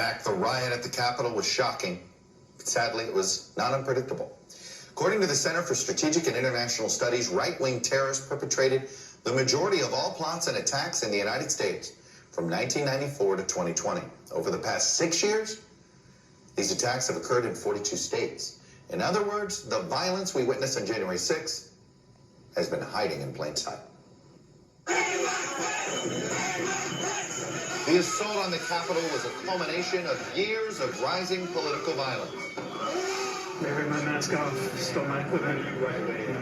fact, the riot at the Capitol was shocking. But sadly, it was not unpredictable. According to the Center for Strategic and International Studies, right-wing terrorists perpetrated the majority of all plots and attacks in the United States from 1994 to 2020. Over the past 6 years, these attacks have occurred in 42 states. In other words, the violence we witnessed on January 6th has been hiding in plain sight. The assault on the Capitol was a culmination of years of rising political violence. They ripped my mask off, stole my equipment,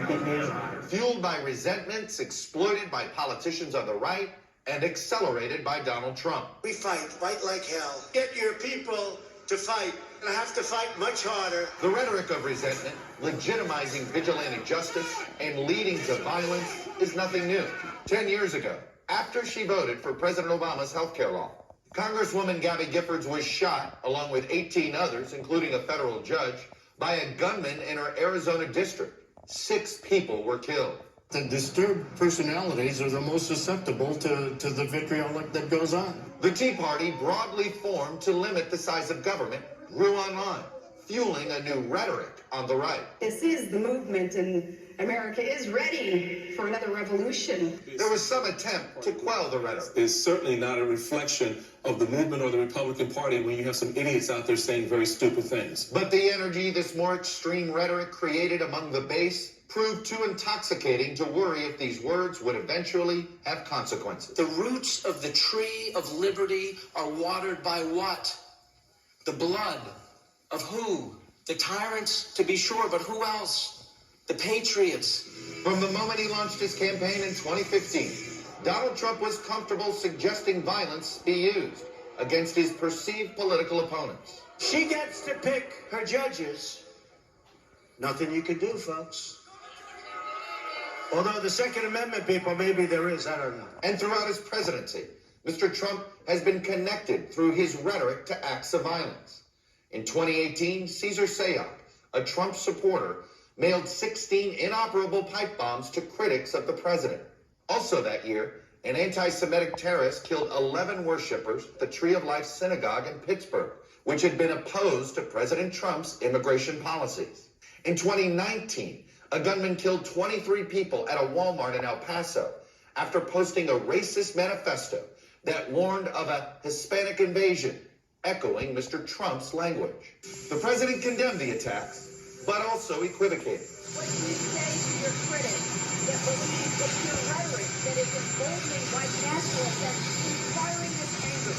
beat me up. Fueled by resentments exploited by politicians on the right and accelerated by Donald Trump. We fight like hell. Get your people to fight. And have to fight much harder. The rhetoric of resentment, legitimizing vigilante justice, and leading to violence is nothing new. 10 years ago, after she voted for President Obama's health care law, Congresswoman Gabby Giffords was shot, along with 18 others, including a federal judge, by a gunman in her Arizona district. 6 people were killed. The disturbed personalities are the most susceptible to the vitriol that goes on. The Tea Party, broadly formed to limit the size of government, grew online, fueling a new rhetoric on the right. This is the movement, and America is ready for another revolution. There was some attempt to quell the rhetoric. It's certainly not a reflection of the movement or the Republican Party when you have some idiots out there saying very stupid things. But the energy this more extreme rhetoric created among the base proved too intoxicating to worry if these words would eventually have consequences. The roots of the tree of liberty are watered by what? The blood of who? The tyrants, to be sure, but who else? The patriots. From the moment he launched his campaign in 2015, Donald Trump was comfortable suggesting violence be used against his perceived political opponents. She gets to pick her judges. Nothing you can do, folks. Although the Second Amendment, people, maybe there is, I don't know. And throughout his presidency, Mr. Trump has been connected through his rhetoric to acts of violence. In 2018, Cesar Sayoc, a Trump supporter, mailed 16 inoperable pipe bombs to critics of the president. Also that year, an anti-Semitic terrorist killed 11 worshippers at the Tree of Life Synagogue in Pittsburgh, which had been opposed to President Trump's immigration policies. In 2019, a gunman killed 23 people at a Walmart in El Paso after posting a racist manifesto that warned of a Hispanic invasion, echoing Mr. Trump's language. The president condemned the attacks, but also equivocated. What do you say to your critics that believe that your rhetoric that is emboldening white nationalists and inspiring this anger?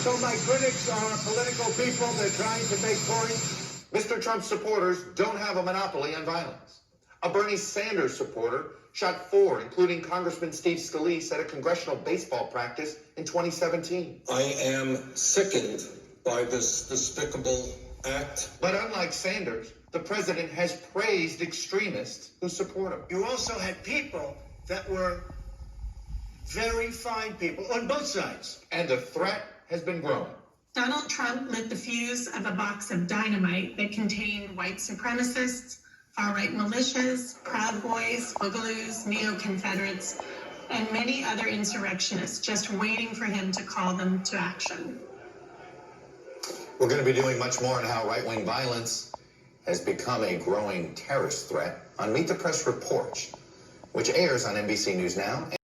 So my critics are political people. They're trying to make points. Mr. Trump's supporters don't have a monopoly on violence. A Bernie Sanders supporter shot 4, including Congressman Steve Scalise, at a congressional baseball practice in 2017. I am sickened by this despicable act. But unlike Sanders, the president has praised extremists who support him. You also had people that were very fine people on both sides. And the threat has been growing. Donald Trump lit the fuse of a box of dynamite that contained white supremacists, far-right militias, Proud Boys, Boogaloos, Neo-Confederates, and many other insurrectionists just waiting for him to call them to action. We're going to be doing much more on how right-wing violence has become a growing terrorist threat on Meet the Press Reports, which airs on NBC News Now.